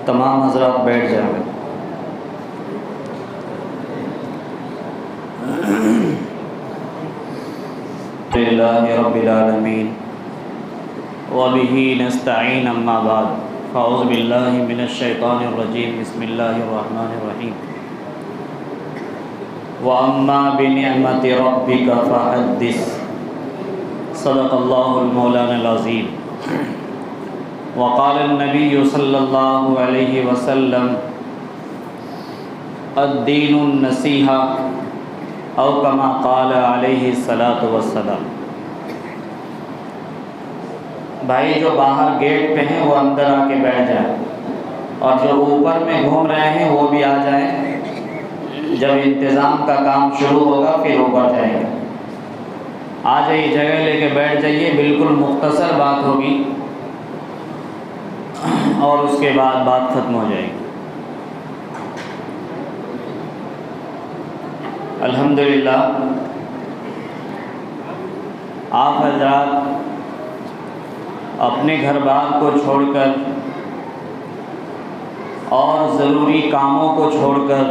تمام حضرات بیٹھ جائیں گے۔ للہ رب العالمین وبہ نستعین، اما بعد فاعوذ باللہ من الشیطان الرجیم، بسم اللہ الرحمن الرحیم۔ وَأَمَّا بِنِعْمَةِ رَبِّكَ فَحَدِّثْ، صدق اللہ المولانا العظیم۔ وقال النبی صلی اللہ علیہ وسلم الدین النصیحہ، او کما قال علیہ الصلاۃ والسلام۔ بھائی جو باہر گیٹ پہ ہیں وہ اندر آ کے بیٹھ جائیں، اور جو اوپر میں گھوم رہے ہیں وہ بھی آ جائیں۔ جب انتظام کا کام شروع ہوگا پھر اوپر جائیں گے۔ آ جائیے، جگہ لے کے بیٹھ جائیے، بالکل مختصر بات ہوگی اور اس کے بعد بات ختم ہو جائے گی۔ الحمدللہ آپ حضرات اپنے گھر بار کو چھوڑ کر اور ضروری کاموں کو چھوڑ کر،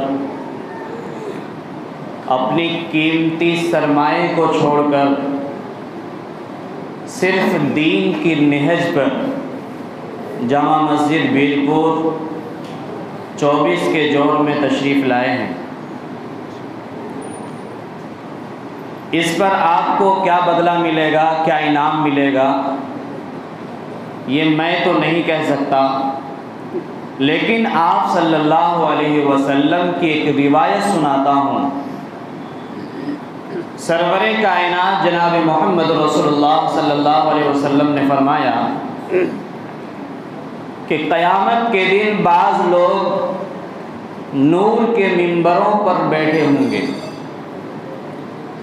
اپنی قیمتی سرمایے کو چھوڑ کر صرف دین کی نہج پر جامع مسجد بیلپور 24 کے جوڑ میں تشریف لائے ہیں۔ اس پر آپ کو کیا بدلہ ملے گا، کیا انعام ملے گا، یہ میں تو نہیں کہہ سکتا، لیکن آپ صلی اللہ علیہ وسلم کی ایک روایت سناتا ہوں۔ سرور کائنات جناب محمد رسول اللہ صلی اللہ علیہ وسلم نے فرمایا کہ قیامت کے دن بعض لوگ نور کے ممبروں پر بیٹھے ہوں گے۔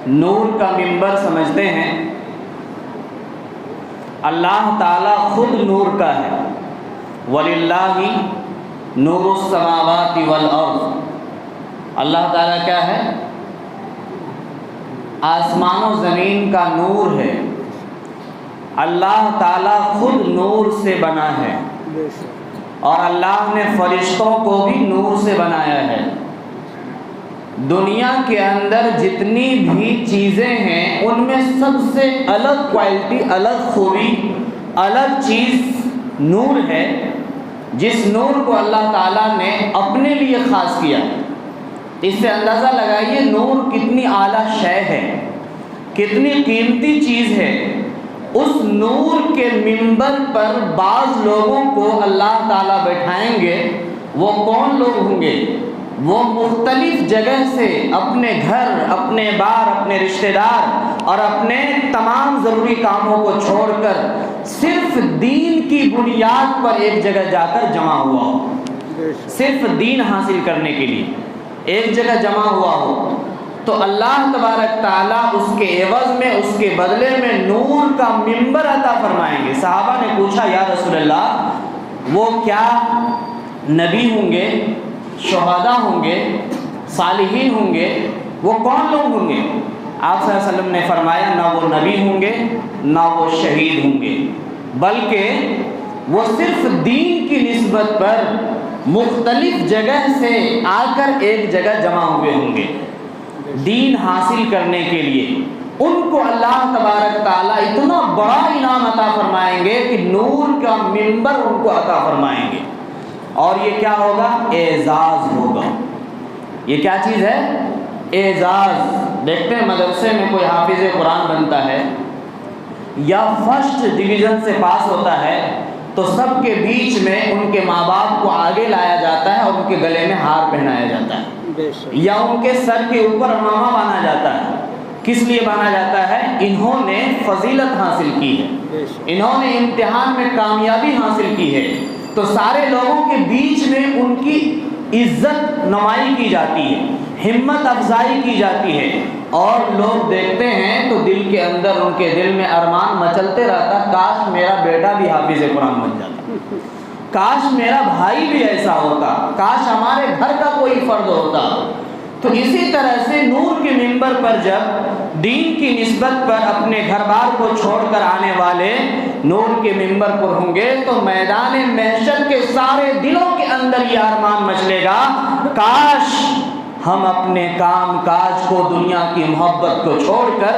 نور کا ممبر سمجھتے ہیں، اللہ تعالیٰ خود نور کا ہے۔ وَلِلَّهِ نُورُ السَّمَاوَاتِ وَالْأَرْضِ، اللہ تعالیٰ کیا ہے؟ آسمان و زمین کا نور ہے۔ اللہ تعالیٰ خود نور سے بنا ہے، اور اللہ نے فرشتوں کو بھی نور سے بنایا ہے۔ دنیا کے اندر جتنی بھی چیزیں ہیں ان میں سب سے الگ کوالٹی، الگ خوبی، الگ چیز نور ہے، جس نور کو اللہ تعالیٰ نے اپنے لیے خاص کیا۔ اس سے اندازہ لگائیے نور کتنی اعلیٰ شے ہے، کتنی قیمتی چیز ہے۔ اس نور کے ممبر پر بعض لوگوں کو اللہ تعالیٰ بٹھائیں گے۔ وہ کون لوگ ہوں گے؟ وہ مختلف جگہ سے اپنے گھر، اپنے بار، اپنے رشتہ دار اور اپنے تمام ضروری کاموں کو چھوڑ کر صرف دین کی بنیاد پر ایک جگہ جا کر جمع ہوا ہو، صرف دین حاصل کرنے کے لیے ایک جگہ جمع ہوا ہو، تو اللہ تبارک تعالیٰ اس کے عوض میں، اس کے بدلے میں نور کا ممبر عطا فرمائیں گے۔ صحابہ نے پوچھا یا رسول اللہ، وہ کیا نبی ہوں گے، شہداء ہوں گے، صالحین ہوں گے، وہ کون لوگ ہوں گے؟ آپ صلی اللہ علیہ وسلم نے فرمایا نہ وہ نبی ہوں گے، نہ وہ شہید ہوں گے، بلکہ وہ صرف دین کی نسبت پر مختلف جگہ سے آ کر ایک جگہ جمع ہوئے ہوں گے دین حاصل کرنے کے لیے۔ ان کو اللہ تبارک تعالیٰ اتنا بڑا انعام عطا فرمائیں گے کہ نور کا ممبر ان کو عطا فرمائیں گے، اور یہ کیا ہوگا؟ اعزاز ہوگا۔ یہ کیا چیز ہے؟ اعزاز۔ دیکھتے ہیں مدرسے میں کوئی حافظ قرآن بنتا ہے یا فرسٹ ڈویژن سے پاس ہوتا ہے تو سب کے بیچ میں ان کے ماں باپ کو آگے لایا جاتا ہے اور ان کے گلے میں ہار پہنایا جاتا ہے، یا ان کے سر کے اوپر امامہ باندھا جاتا ہے۔ کس لیے باندھا جاتا ہے؟ انہوں نے فضیلت حاصل کی ہے، انہوں نے امتحان میں کامیابی حاصل کی ہے، تو سارے لوگوں کے بیچ میں ان کی عزت نمائی کی جاتی ہے، ہمت افزائی کی جاتی ہے، اور لوگ دیکھتے ہیں تو دل کے اندر ان کے دل میں ارمان مچلتے رہتا، کاش میرا بیٹا بھی حافظ قرآن بن جاتا، کاش میرا بھائی بھی ایسا ہوتا، کاش ہمارے گھر کا کوئی فرد ہوتا۔ تو اسی طرح سے نور کے منبر پر جب دین کی نسبت پر اپنے گھر بار کو چھوڑ کر آنے والے نور کے منبر پر ہوں گے تو میدان محشر کے سارے دلوں کے اندر یہ ارمان مچلے گا، کاش ہم اپنے کام کاج کو، دنیا کی محبت کو چھوڑ کر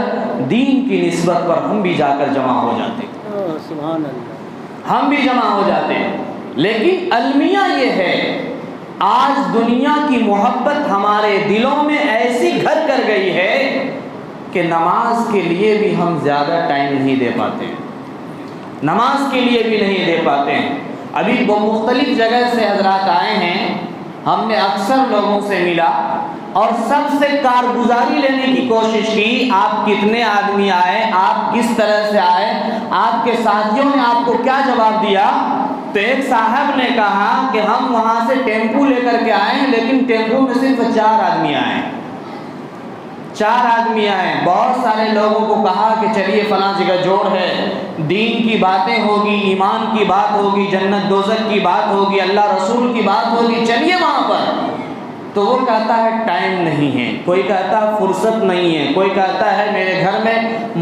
دین کی نسبت پر ہم بھی جا کر جمع ہو جاتے، سبحان اللہ، ہم بھی جمع ہو جاتے ہیں۔ لیکن المیہ یہ ہے، آج دنیا کی محبت ہمارے دلوں میں ایسی گھر کر گئی ہے کہ نماز کے لیے بھی ہم زیادہ ٹائم نہیں دے پاتے ہیں، نماز کے لیے بھی نہیں دے پاتے ہیں۔ ابھی وہ مختلف جگہ سے حضرات آئے ہیں، ہم نے اکثر لوگوں سے ملا اور سب سے کارگزاری لینے کی کوشش کی، آپ کتنے آدمی آئے، آپ کس طرح سے آئے، آپ کے ساتھیوں نے آپ کو کیا جواب دیا؟ تو ایک صاحب نے کہا کہ ہم وہاں سے ٹیمپو لے کر کے آئے ہیں، لیکن ٹیمپو میں صرف 4 آدمی آئے ہیں، 4 آدمی آئے۔ بہت سارے لوگوں کو کہا کہ چلیے فلاں جگہ جوڑ ہے، دین کی باتیں ہوگی، ایمان کی بات ہوگی، جنت دوزخ کی بات ہوگی، اللہ رسول کی بات ہوگی، چلیے وہاں پر۔ تو وہ کہتا ہے ٹائم نہیں ہے، کوئی کہتا ہے فرصت نہیں ہے، کوئی کہتا ہے میرے گھر میں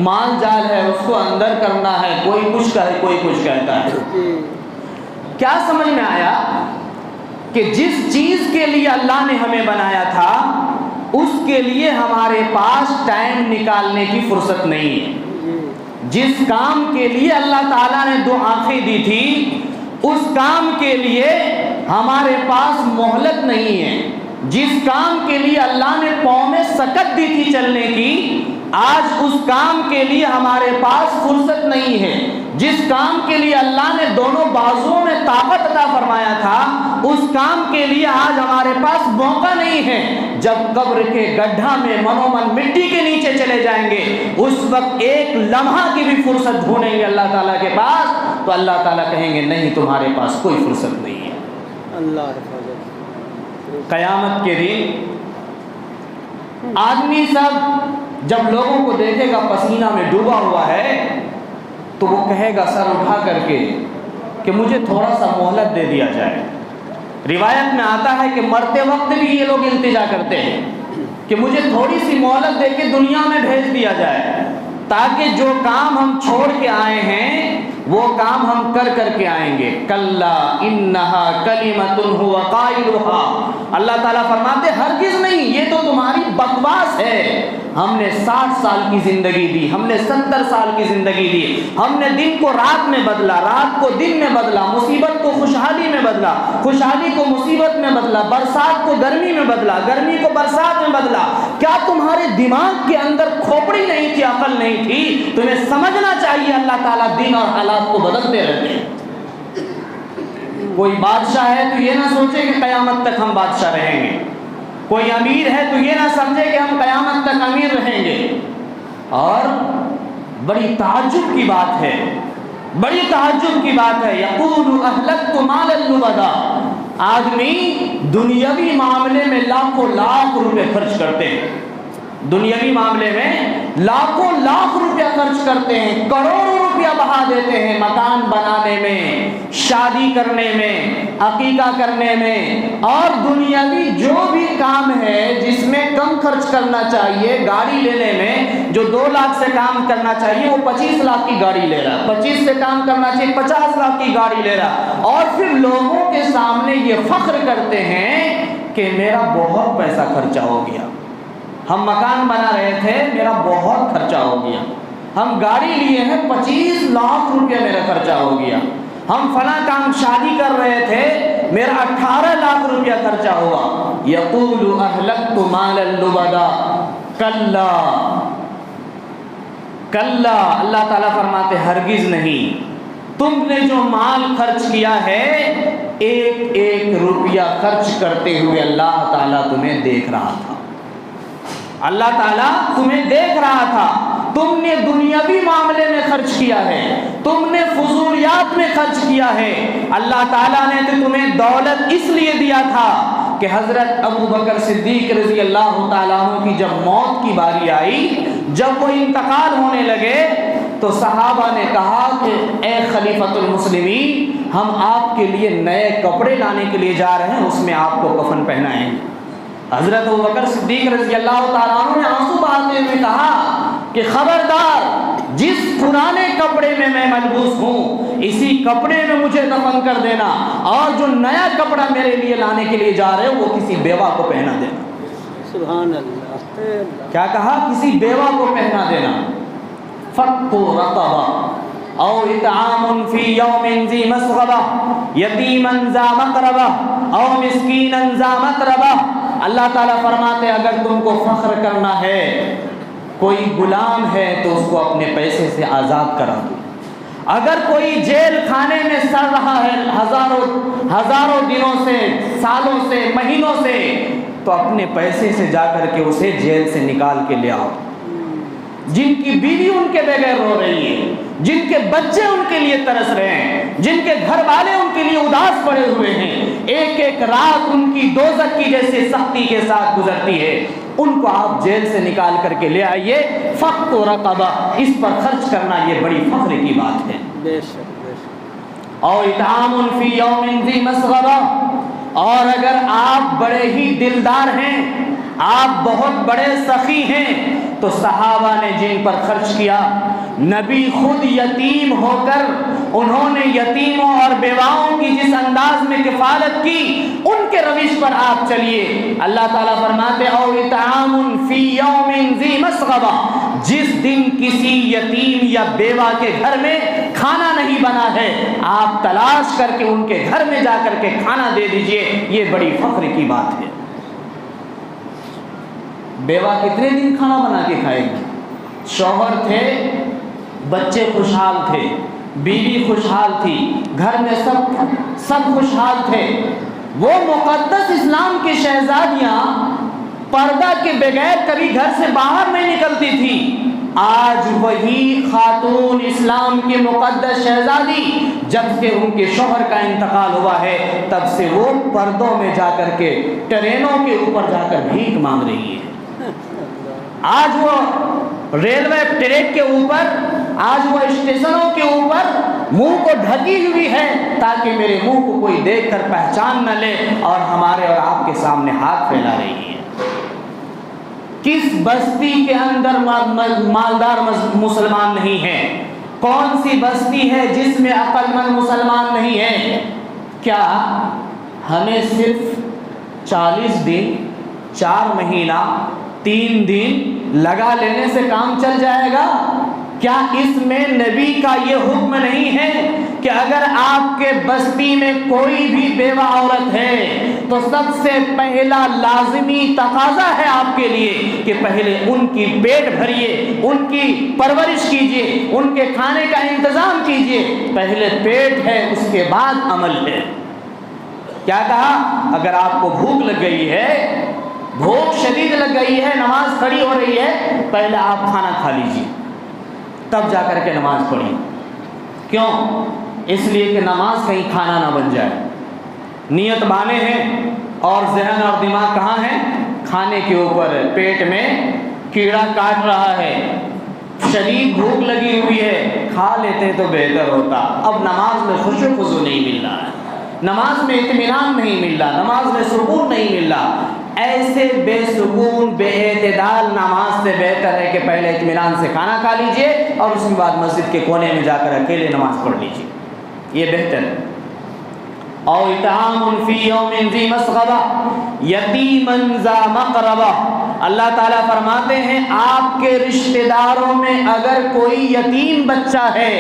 مال جال ہے اس کو اندر کرنا ہے، کوئی کچھ کہے، کوئی کچھ کہتا ہے۔ کیا سمجھ میں آیا کہ جس چیز کے لیے اللہ نے ہمیں بنایا تھا اس کے لیے ہمارے پاس ٹائم نکالنے کی فرصت نہیں ہے۔ جس کام کے لیے اللہ تعالیٰ نے 2 آنکھیں دی تھی اس کام کے لیے ہمارے پاس مہلت نہیں ہے۔ جس کام کے لیے اللہ نے پاؤں میں سکت دی تھی چلنے کی، آج اس کام کے لیے ہمارے پاس فرصت نہیں ہے۔ جس کام کے لیے اللہ نے دونوں بازوؤں میں طاقت عطا فرمایا تھا اس کام کے لیے آج ہمارے پاس موقع نہیں ہے۔ جب قبر کے گڈھا میں منومن مٹی کے نیچے چلے جائیں گے اس وقت ایک لمحہ کی بھی فرصت ڈھونڈیں گے اللہ تعالیٰ کے پاس تو اللہ تعالیٰ کہیں گے نہیں تمہارے پاس کوئی فرصت نہیں ہے۔ اللہ قیامت کے دن آدمی سب جب لوگوں کو دیکھے گا پسینہ میں ڈوبا ہوا ہے تو وہ کہے گا سر اٹھا کر کے کہ مجھے تھوڑا سا مہلت دے دیا جائے۔ روایت میں آتا ہے کہ مرتے وقت بھی یہ لوگ التجا کرتے ہیں کہ مجھے تھوڑی سی مہلت دے کے دنیا میں بھیج دیا جائے تاکہ جو کام ہم چھوڑ کے آئے ہیں وہ کام ہم کر کر کے آئیں گے۔ کلا انہا کلمۃ هو قائلها، اللہ تعالیٰ فرماتے ہرگز نہیں، یہ تو تمہاری بکواس ہے۔ ہم نے 60 سال کی زندگی دی، ہم نے 70 سال کی زندگی دی، ہم نے دن کو رات میں بدلا، رات کو دن میں بدلا، مصیبت کو خوشحالی میں بدلا، خوشحالی کو مصیبت میں بدلا، برسات کو گرمی میں بدلا، گرمی کو برسات میں بدلا۔ کیا تمہارے دماغ کے اندر کھوپڑی نہیں تھی، عقل نہیں تھی؟ تمہیں سمجھنا چاہیے اللہ تعالیٰ دن اور حالات کو بدلتے رہتے ہیں۔ کوئی بادشاہ ہے تو یہ نہ سوچے کہ قیامت تک ہم بادشاہ رہیں گے، کوئی امیر ہے تو یہ نہ سمجھے کہ ہم قیامت تک امیر رہیں گے۔ اور بڑی تعجب کی بات ہے، بڑی تعجب کی بات ہے، یقول اہلکت مالا لبدا، آدمی دنیاوی معاملے میں لاکھوں لاکھ روپے خرچ کرتے ہیں، دنیاوی معاملے میں لاکھوں لاکھ روپیہ خرچ کرتے ہیں، کروڑوں روپیہ بہا دیتے ہیں مکان بنانے میں، شادی کرنے میں، عقیقہ کرنے میں، اور دنیاوی جو بھی کام ہے جس میں کم خرچ کرنا چاہیے، گاڑی لینے میں جو 2 لاکھ سے کام کرنا چاہیے وہ 25 لاکھ کی گاڑی لے رہا، 25 سے کام کرنا چاہیے 50 لاکھ کی گاڑی لے رہا، اور پھر لوگوں کے سامنے یہ فخر کرتے ہیں کہ میرا بہت پیسہ خرچہ ہو گیا، ہم مکان بنا رہے تھے میرا بہت خرچہ ہو گیا، ہم گاڑی لیے ہیں 25 لاکھ روپیہ میرا خرچہ ہو گیا، ہم فلاں کام شادی کر رہے تھے میرا 18 لاکھ روپیہ خرچہ ہوا۔ یقول اہلکت مالا لبدا، کلا کلا، اللہ تعالیٰ فرماتے ہرگز نہیں، تم نے جو مال خرچ کیا ہے ایک ایک روپیہ خرچ کرتے ہوئے اللہ تعالیٰ تمہیں دیکھ رہا تھا، اللہ تعالیٰ تمہیں دیکھ رہا تھا، تم نے دنیاوی معاملے میں خرچ کیا ہے، تم نے فضولیات میں خرچ کیا ہے۔ اللہ تعالیٰ نے تو تمہیں دولت اس لیے دیا تھا کہ حضرت ابو بکر صدیق رضی اللہ تعالیٰ عنہ کی جب موت کی باری آئی، جب وہ انتقال ہونے لگے تو صحابہ نے کہا کہ اے خلیفۃ المسلمین، ہم آپ کے لیے نئے کپڑے لانے کے لیے جا رہے ہیں، اس میں آپ کو کفن پہنائیں گے۔ حضرت ابوبکر صدیق رضی اللہ تعالیٰ عنہ نے آنسو بہاتے ہوئے کہا کہ خبردار، جس پرانے کپڑے میں میں ملبوس ہوں اسی کپڑے میں مجھے دفن کر دینا، اور جو نیا کپڑا میرے لیے لانے کے لیے جا رہے ہو وہ کسی بیوہ کو پہنا دینا۔ سبحان اللہ۔ کیا کہا؟ کسی بیوہ کو پہنا دینا۔ فَكُّ رَقَبَةٍ او اطعام فی یوم ذی مسغبہ یتیما ذا مقربہ او مسکینا ذا متربہ۔ اللہ تعالیٰ فرماتے ہیں اگر تم کو فخر کرنا ہے، کوئی غلام ہے تو اس کو اپنے پیسے سے آزاد کرا دو۔ اگر کوئی جیل خانے میں سڑ رہا ہے ہزاروں دنوں سے، سالوں سے، مہینوں سے، تو اپنے پیسے سے جا کر کے اسے جیل سے نکال کے لے آؤ۔ جن کی بیوی ان کے بغیر رو رہی ہے، جن کے بچے ان کے لیے ترس رہے ہیں، جن کے گھر والے ان کے لیے اداس پڑے ہوئے ہیں، ایک ایک رات ان کی دوزخ کی جیسے سختی کے ساتھ گزرتی ہے، ان کو آپ جیل سے نکال کر کے لے آئیے۔ فَقُّ رَقَبَةٍ، اس پر خرچ کرنا یہ بڑی فخر کی بات ہے۔ بے شک بے شک۔ اور اطعام فی یوم ذی مسغبہ، اور اگر آپ بڑے ہی دلدار ہیں، آپ بہت بڑے سخی ہیں، تو صحابہ نے جن پر خرچ کیا، نبی خود یتیم ہو کر انہوں نے یتیموں اور بیواؤں کی جس انداز میں کفالت کی، ان کے روش پر آپ چلیے۔ اللہ تعالیٰ فرماتے او اطعام فی یوم ذی مسغبہ، جس دن کسی یتیم یا بیوہ کے گھر میں کھانا نہیں بنا ہے، آپ تلاش کر کے ان کے گھر میں جا کر کے کھانا دے دیجئے، یہ بڑی فخر کی بات ہے۔ بیوہ کتنے دن کھانا بنا کے کھائے گی؟ شوہر تھے، بچے خوشحال تھے، بیوی خوشحال تھی، گھر میں سب خوشحال تھے، وہ مقدس اسلام کی شہزادیاں پردہ کے بغیر کبھی گھر سے باہر نہیں نکلتی تھی۔ آج وہی خاتون اسلام کی مقدس شہزادی جب سے ان کے شوہر کا انتقال ہوا ہے، تب سے وہ پردوں میں جا کر کے ٹرینوں کے اوپر جا کر بھیک مانگ رہی ہے۔ آج وہ ریلوے ٹریک کے اوپر، آج وہ اسٹیشنوں کے اوپر منہ کو ڈھکی ہوئی ہے تاکہ میرے منہ کو کوئی دیکھ کر پہچان نہ لے، اور ہمارے اور آپ کے سامنے ہاتھ پھیلا رہی ہے۔ کس بستی کے اندر مالدار مسلمان نہیں ہے؟ کون سی بستی ہے جس میں عقل مند مسلمان نہیں ہے؟ کیا ہمیں صرف 40 دن، 4 مہینہ، 3 دن لگا لینے سے کام چل جائے گا؟ کیا اس میں نبی کا یہ حکم نہیں ہے کہ اگر آپ کے بستی میں کوئی بھی بیوہ عورت ہے تو سب سے پہلا لازمی تقاضا ہے آپ کے لیے کہ پہلے ان کی پیٹ بھریے، ان کی پرورش کیجئے، ان کے کھانے کا انتظام کیجئے۔ پہلے پیٹ ہے، اس کے بعد عمل ہے۔ کیا کہا؟ اگر آپ کو بھوک لگ گئی ہے، بھوک شدید لگ گئی ہے، نماز کھڑی ہو رہی ہے، پہلے آپ کھانا کھا لیجئے، تب جا کر کے نماز پڑھیں۔ کیوں؟ اس لیے کہ نماز کہیں کھانا نہ بن جائے۔ نیت بانے ہیں اور ذہن اور دماغ کہاں ہے؟ کھانے کے اوپر ہے، پیٹ میں کیڑا کاٹ رہا ہے، شدید بھوک لگی ہوئی ہے، کھا لیتے تو بہتر ہوتا۔ اب نماز میں خشوع و خضوع نہیں مل رہا ہے، نماز میں اطمینان نہیں مل رہا، نماز میں سکون نہیں مل رہا۔ ایسے بے سکون، بے اعتدال نماز سے بہتر ہے کہ پہلے اطمینان سے کھانا کھا لیجئے اور اس کے بعد مسجد کے کونے میں جا کر اکیلے نماز پڑھ لیجئے، یہ بہتر ہے۔ اور اطعام فی یوم ذی مسغبہ یتیما ذا مقربہ، اللہ تعالیٰ فرماتے ہیں آپ کے رشتہ داروں میں اگر کوئی یتیم بچہ ہے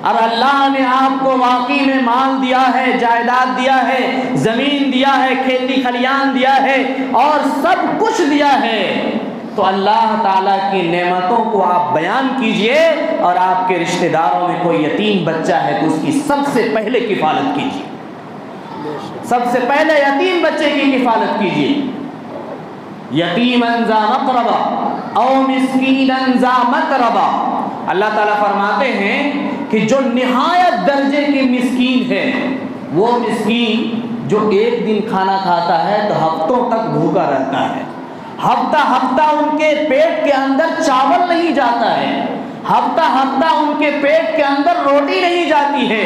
اور اللہ نے آپ کو واقعی میں مال دیا ہے، جائیداد دیا ہے، زمین دیا ہے، کھیتی کھلیان دیا ہے اور سب کچھ دیا ہے، تو اللہ تعالیٰ کی نعمتوں کو آپ بیان کیجئے، اور آپ کے رشتہ داروں میں کوئی یتیم بچہ ہے تو اس کی سب سے پہلے کفالت کیجئے، سب سے پہلے یتیم بچے کی کفالت کیجئے۔ یتیما ذا مقربہ او مسکینا ذا متربہ، اللہ تعالیٰ فرماتے ہیں کہ جو نہایت درجے کے مسکین ہے، وہ مسکین جو ایک دن کھانا کھاتا ہے تو ہفتوں تک بھوکا رہتا ہے، ہفتہ ہفتہ ان کے پیٹ کے اندر چاول نہیں جاتا ہے، ہفتہ ہفتہ ان کے پیٹ کے اندر روٹی نہیں جاتی ہے،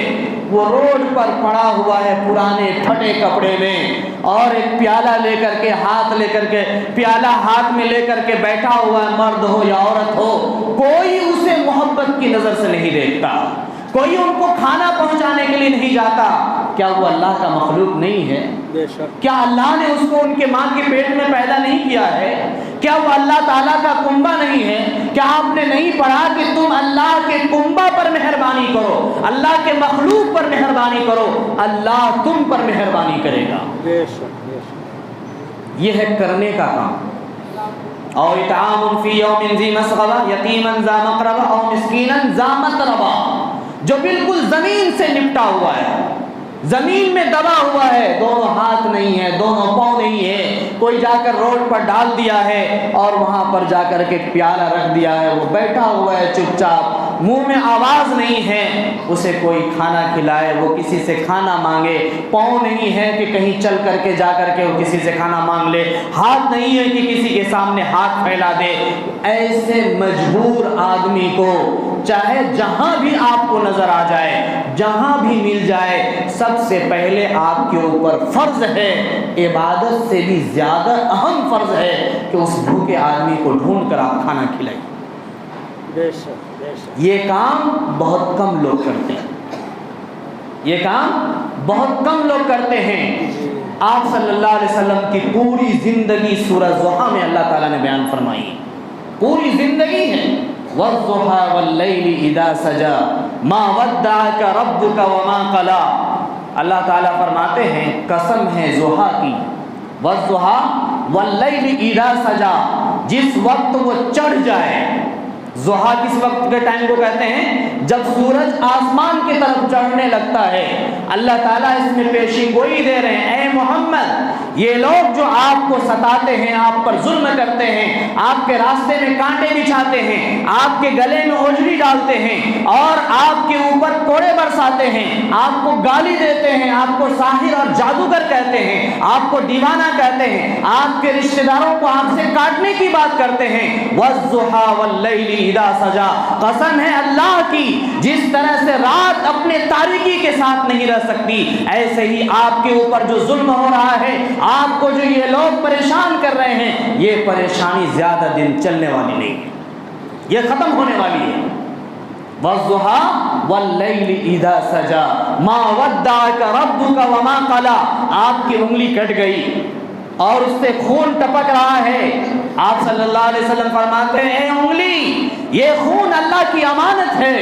وہ روڈ پر پڑا ہوا ہے پرانے پھٹے کپڑے میں، اور ایک پیالہ لے کر کے پیالہ ہاتھ میں لے کر کے بیٹھا ہوا ہے، مرد ہو یا عورت ہو، کوئی اسے محبت کی نظر سے نہیں دیکھتا، کوئی ان کو کھانا پہنچانے کے لیے نہیں جاتا، کیا وہ اللہ کا مخلوق نہیں ہے؟ بے شک کیا اللہ نے اس کو ان کے ماں کے پیٹ میں پیدا نہیں کیا ہے؟ کیا وہ اللہ تعالیٰ کا کنبہ نہیں ہے؟ کیا آپ نے نہیں پڑھا کہ تم اللہ کے کنبہ پر مہربانی کرو، اللہ کے مخلوق پر مہربانی کرو، اللہ تم پر مہربانی کرے گا؟ بے شک بے شک یہ ہے کرنے کا کام۔ اور اطعام فی یوم ذی مسغبہ یتیما ذا مقربہ اور مسکینا ذا متربہ، جو بالکل زمین سے نپٹا ہوا ہے، زمین میں دبا ہوا ہے، دونوں ہاتھ نہیں ہے، دونوں پاؤں نہیں ہے، کوئی جا کر روڈ پر ڈال دیا ہے اور وہاں پر جا کر کے پیالہ رکھ دیا ہے، وہ بیٹھا ہوا ہے چپ چاپ، منہ میں آواز نہیں ہے، اسے کوئی کھانا کھلائے، وہ کسی سے کھانا مانگے، پاؤں نہیں ہے کہ کہیں چل کر کے جا کر کے وہ کسی سے کھانا مانگ لے، ہاتھ نہیں ہے کہ کسی کے سامنے ہاتھ پھیلا دے، ایسے مجبور آدمی کو چاہے جہاں بھی آپ کو نظر آ جائے، جہاں بھی مل جائے، سب سے پہلے آپ کے اوپر فرض ہے، عبادت سے بھی زیادہ اہم فرض ہے کہ اس بھوکے آدمی کو ڈھونڈ کر آپ کھانا کھلائیں۔ بے شک بے شک یہ کام بہت کم لوگ کرتے ہیں، یہ کام بہت کم لوگ کرتے ہیں۔ آپ صلی اللہ علیہ وسلم کی پوری زندگی سورہ ضحیٰ میں اللہ تعالیٰ نے بیان فرمائی، پوری زندگی ہے، وَالضُّحَىٰ وَاللَّيْلِ إِذَا سَجَىٰ مَا وَدَّعَكَ رَبُّكَ وَمَا قَلَىٰ۔ اللہ تعالیٰ فرماتے ہیں قسم ہے ضحیٰ کی، وَالضُّحَىٰ وَاللَّيْلِ إِذَا سَجَىٰ، جس وقت وہ چڑھ جائے، ضحیٰ کس وقت کے ٹائم کو کہتے ہیں؟ جب سورج آسمان کی طرف چڑھنے لگتا ہے۔ اللہ تعالیٰ اس میں پیشین گوئی دے رہے ہیں، اے محمد، یہ لوگ جو آپ کو ستاتے ہیں، آپ پر ظلم کرتے ہیں، آپ کے راستے میں کانٹے بچھاتے ہیں، آپ کے گلے میں اوجھری ڈالتے ہیں اور آپ کے اوپر کوڑے برساتے ہیں، آپ کو گالی دیتے ہیں، آپ کو ساحر اور جادوگر کہتے ہیں، آپ کو دیوانہ کہتے ہیں، آپ کے رشتہ داروں کو آپ سے کاٹنے کی بات کرتے ہیں، وَالضُّحَىٰ وَاللَّيْلِ إِذَا سَجَىٰ، قسم ہے اللہ کی، جس طرح سے رات اپنے تاریکی کے ساتھ نہیں رہ سکتی، ایسے ہی آپ کے اوپر جو ظلم ہو رہا ہے، آپ کو جو یہ لوگ پریشان کر رہے ہیں، یہ پریشانی زیادہ دن چلنے والی نہیں ہے، یہ ختم ہونے والی ہے۔ وَالضُّحَىٰ وَاللَّيْلِ إِذَا سَجَىٰ مَا وَدَّعَكَ رَبُّكَ وَمَا قَلَىٰ، آپ کی انگلی کٹ گئی اور اس سے خون ٹپک رہا ہے، آپ صلی اللہ علیہ وسلم فرماتے ہیں، اے انگلی، یہ خون اللہ کی امانت ہے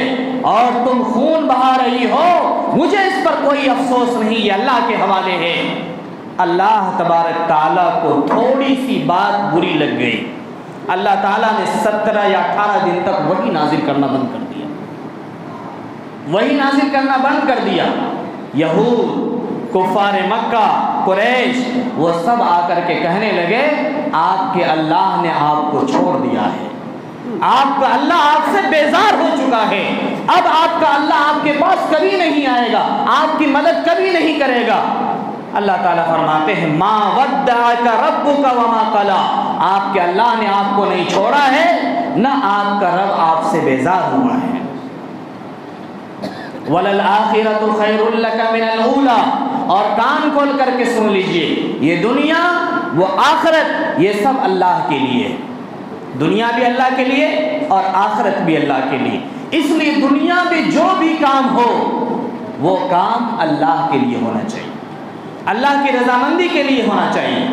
اور تم خون بہا رہی ہو، مجھے اس پر کوئی افسوس نہیں، یہ اللہ کے حوالے ہے۔ اللہ تبارک تعالیٰ کو تھوڑی سی بات بری لگ گئی، اللہ تعالیٰ نے 17 یا 18 دن تک وہی نازل کرنا بند کر دیا، وہی نازل کرنا بند کر دیا۔ یہود، کفار مکہ، قریش، وہ سب آ کر کے کہنے لگے آپ کے اللہ نے آپ کو چھوڑ دیا ہے، آپ کا اللہ آپ سے بیزار ہو چکا ہے، اب آپ کا اللہ آپ کے پاس کبھی نہیں آئے گا، آپ کی مدد کبھی نہیں کرے گا۔ اللہ تعالیٰ فرماتے ہیں ما ودعک ربک وما قلی، آپ کے اللہ نے آپ کو نہیں چھوڑا ہے، نہ آپ کا رب آپ سے بیزار ہوا ہے۔ وَلَلْآخِرَةُ خَيْرٌ لَكَ مِنَ الْأُولَىٰ، اور کان کھول کر کے سن لیجئے، یہ دنیا وہ آخرت یہ سب اللہ کے لیے، دنیا بھی اللہ کے لیے اور آخرت بھی اللہ کے لیے، اس لیے دنیا میں جو بھی کام ہو وہ کام اللہ کے لیے ہونا چاہیے، اللہ کی رضامندی کے لیے ہونا چاہیے۔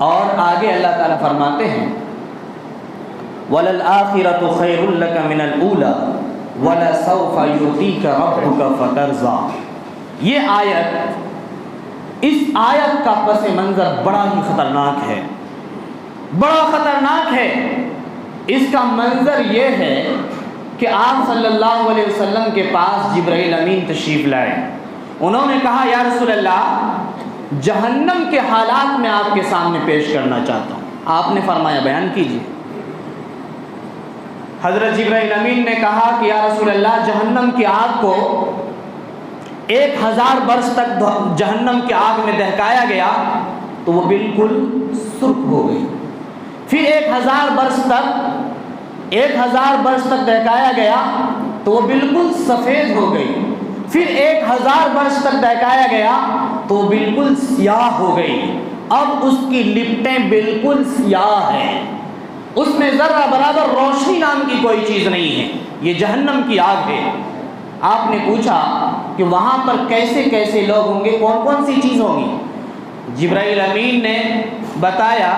اور آگے اللہ تعالیٰ فرماتے ہیں وَلَلْآخِرَةُ خَيْرٌ لَكَ مِنَ الْأُولَىٰ وَلَسَوْفَ يُعْطِيكَ رَبُّكَ فَتَرْضَىٰ۔ یہ آیت، اس آیت کا پس منظر بڑا ہی خطرناک ہے، بڑا خطرناک ہے۔ اس کا منظر یہ ہے کہ آپ صلی اللہ علیہ وسلم کے پاس جبرائیل امین تشریف لائے، انہوں نے کہا یا رسول اللہ جہنم کے حالات میں آپ کے سامنے پیش کرنا چاہتا ہوں۔ آپ نے فرمایا بیان کیجیے۔ حضرت جبرائیل امین نے کہا کہ یا رسول اللہ جہنم کی آگ کو 1000 برس تک جہنم کی آگ میں دہکایا گیا تو وہ بالکل سرخ ہو گئی، پھر 1000 برس تک دہکایا گیا تو وہ بالکل سفید ہو گئی. پھر 1000 برس تک دہکایا گیا تو بالکل سیاہ ہو گئی. اب اس کی لپٹیں بالکل سیاہ ہیں, اس میں ذرہ برابر روشنی نام کی کوئی چیز نہیں ہے. یہ جہنم کی آگ ہے. آپ نے پوچھا کہ وہاں پر کیسے کیسے لوگ ہوں گے, کون کون سی چیز ہوگی؟ جبرائیل امین نے بتایا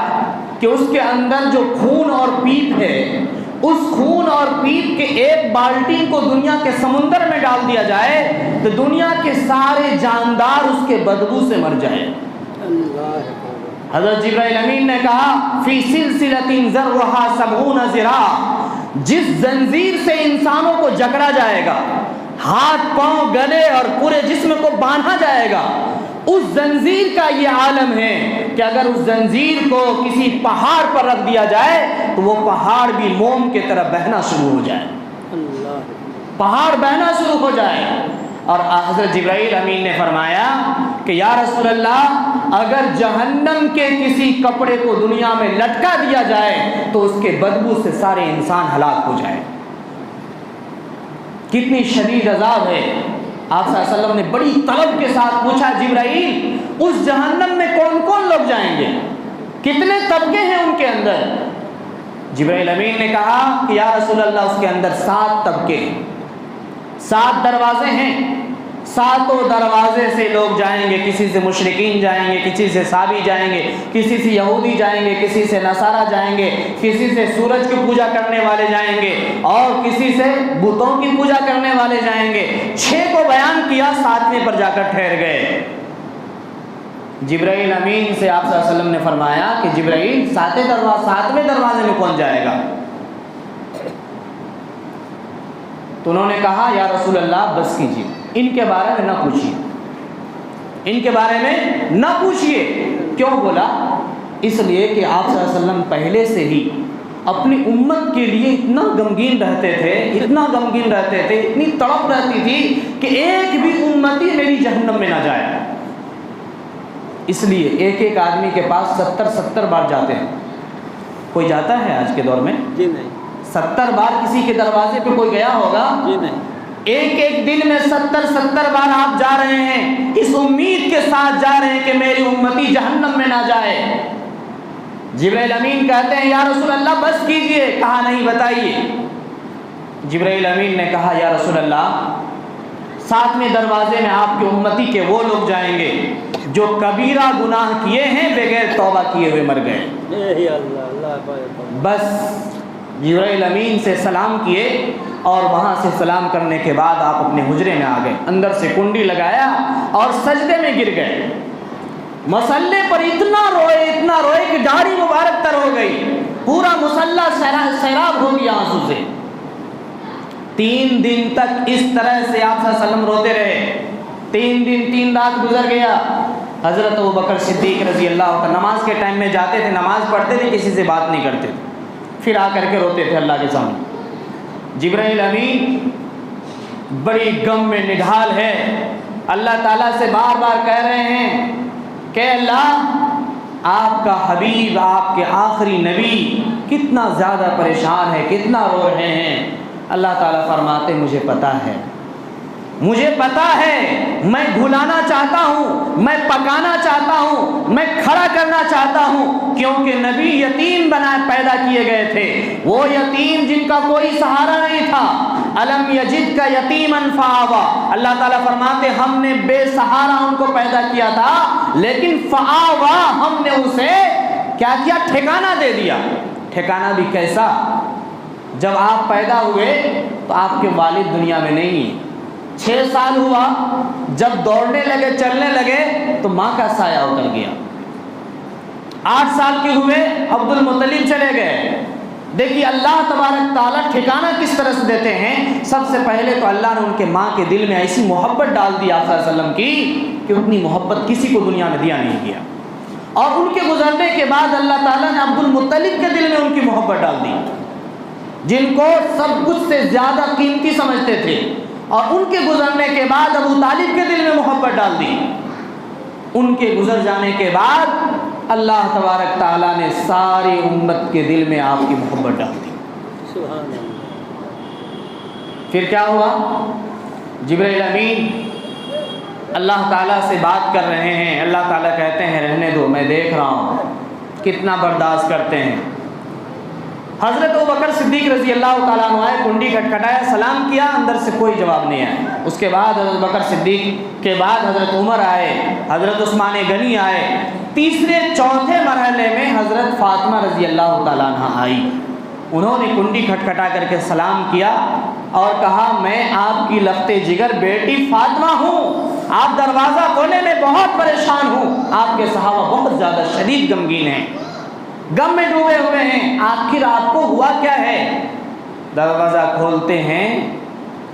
کہ اس کے اندر جو خون اور پیپ ہے, اس خون اور پیپ کے ایک بالٹی کو دنیا کے سمندر میں ڈال دیا جائے تو دنیا کے سارے جاندار اس کے بدبو سے مر جائے. حضرت جبرائیل امین نے کہا فی سلسلۃ ذرھا 70 ذراع, جس زنجیر سے انسانوں کو جکڑا جائے گا, ہاتھ پاؤں گلے اور پورے جسم کو باندھا جائے گا, اس زنجیر کا یہ عالم ہے کہ اگر اس زنجیر کو کسی پہاڑ پر رکھ دیا جائے تو وہ پہاڑ بھی موم کی طرح بہنا شروع ہو جائے, پہاڑ بہنا شروع ہو جائے. اور حضرت جبرائیل امین نے فرمایا کہ یا رسول اللہ, اگر جہنم کے کسی کپڑے کو دنیا میں لٹکا دیا جائے تو اس کے بدبو سے سارے انسان ہلاک ہو جائے. کتنی شدید عذاب ہے. آپ صلی اللہ علیہ وسلم نے بڑی طلب کے ساتھ پوچھا, جبرائیل اس جہنم میں کون کون لوگ جائیں گے, کتنے طبقے ہیں ان کے اندر؟ جبرائیل امین نے کہا کہ یا رسول اللہ, اس کے اندر 7 طبقے ہیں, 7 دروازے ہیں. 7 دروازے سے لوگ جائیں گے. کسی سے مشرکین جائیں گے, کسی سے صابی جائیں گے, کسی سے یہودی جائیں گے, کسی سے نصارہ جائیں گے, کسی سے سورج کی پوجا کرنے والے جائیں گے, اور کسی سے بتوں کی پوجا کرنے والے جائیں گے. 6 کو بیان کیا, 7ویں پر جا کر ٹھہر گئے. جبرائیل امین سے آپ صلی اللہ علیہ وسلم نے فرمایا کہ جبرائیل 7ویں دروازے میں کون جائے گا؟ تو انہوں نے کہا یا رسول اللہ بس کیجیے, ان کے بارے میں نہ پوچھیے, ان کے بارے میں نہ پوچھیے. کیوں بولا؟ اس لیے کہ آپ صلی اللہ علیہ وسلم پہلے سے ہی اپنی امت کے لیے اتنا غمگین رہتے تھے, اتنا غمگین رہتے تھے, اتنی تڑپ رہتی تھی کہ ایک بھی امتی میری جہنم میں نہ جائے. اس لیے ایک آدمی کے پاس 70 بار جاتے ہیں. کوئی جاتا ہے آج کے دور میں؟ جی نہیں. 70 بار کسی کے دروازے پہ کوئی گیا ہوگا؟ جی نہیں. ایک دن میں 70 بار آپ جا رہے ہیں, اس امید کے ساتھ جا رہے ہیں کہ میری امتی جہنم میں نہ جائے. جبرائیل امین کہتے ہیں یا رسول اللہ بس کیجئے. کہا نہیں, بتائیے. جبرائیل امین نے کہا یا رسول اللہ, 7ویں دروازے میں آپ کے امتی کے وہ لوگ جائیں گے جو کبیرہ گناہ کیے ہیں, بغیر توبہ کیے ہوئے مر گئے. بس جبرائیل امین سے سلام کیے اور وہاں سے سلام کرنے کے بعد آپ اپنے حجرے میں آ گئے, اندر سے کنڈی لگایا اور سجدے میں گر گئے. مصلے پر اتنا روئے کہ داڑھی مبارک تر ہو گئی, پورا مصلی سیراب ہو گیا آنسو سے. 3 دن تک اس طرح سے آپ صلی اللہ علیہ وسلم روتے رہے. 3 دن 3 رات گزر گیا. حضرت ابوبکر صدیق رضی اللہ عنہ نماز کے ٹائم میں جاتے تھے, نماز پڑھتے تھے, کسی سے بات نہیں کرتے تھے, پھر آ کر کے روتے تھے اللہ کے سامنے. جبرائیل امین بڑی غم میں نڈھال ہے, اللہ تعالیٰ سے بار بار کہہ رہے ہیں کہ اللہ, آپ کا حبیب, آپ کے آخری نبی کتنا زیادہ پریشان ہے, کتنا رو رہے ہیں. اللہ تعالیٰ فرماتے مجھے پتہ ہے, مجھے پتا ہے, میں بھلانا چاہتا ہوں, میں پکانا چاہتا ہوں, میں کھڑا کرنا چاہتا ہوں, کیونکہ نبی یتیم پیدا کیے گئے تھے. وہ یتیم جن کا کوئی سہارا نہیں تھا. الم یجد کا یتیما فآوا, اللہ تعالیٰ فرماتے ہم نے بے سہارا ان کو پیدا کیا تھا, لیکن فآوا, ہم نے اسے کیا کیا, ٹھکانہ دے دیا. ٹھکانہ بھی کیسا؟ جب آپ پیدا ہوئے تو آپ کے والد دنیا میں نہیں ہیں. 6 سال ہوا, جب دوڑنے لگے, چلنے لگے تو ماں کا سایہ اتر گیا. 8 سال کے ہوئے, عبد المطلب چلے گئے. دیکھیے اللہ تبارک تعالیٰ ٹھکانہ کس طرح سے دیتے ہیں. سب سے پہلے تو اللہ نے ان کے ماں کے دل میں ایسی محبت ڈال دی آپ صلی اللہ علیہ وسلم کی کہ اتنی محبت کسی کو دنیا میں دیا نہیں گیا. اور ان کے گزرنے کے بعد اللہ تعالیٰ نے عبد المطلب کے دل میں ان کی محبت ڈال دی, جن کو سب کچھ سے زیادہ قیمتی سمجھتے تھے. اور ان کے گزرنے کے بعد ابو طالب کے دل میں محبت ڈال دی. ان کے گزر جانے کے بعد اللہ تبارک تعالیٰ نے ساری امت کے دل میں آپ کی محبت ڈال دی. سبحان اللہ. پھر کیا ہوا؟ جبرائیل امین اللہ تعالیٰ سے بات کر رہے ہیں، اللہ تعالیٰ کہتے ہیں رہنے دو، میں دیکھ رہا ہوں کتنا برداشت کرتے ہیں۔ حضرت ابوبکر صدیق رضی اللہ تعالیٰ عنہ آئے، کنڈی کھٹکھٹایا، سلام کیا، اندر سے کوئی جواب نہیں آیا۔ اس کے بعد حضرت ابوبکر صدیق کے بعد حضرت عمر آئے، حضرت عثمان غنی آئے، تیسرے چوتھے مرحلے میں حضرت فاطمہ رضی اللہ تعالیٰ عنہ آئی۔ انہوں نے کنڈی کھٹکھٹا کر کے سلام کیا اور کہا میں آپ کی لخت جگر بیٹی فاطمہ ہوں، آپ دروازہ کھولنے میں بہت پریشان ہوں، آپ کے صحابہ بہت زیادہ شدید غمگین ہیں، غم میں ڈوبے ہوئے ہیں، آخر آپ کو ہوا کیا ہے؟ دروازہ کھولتے ہیں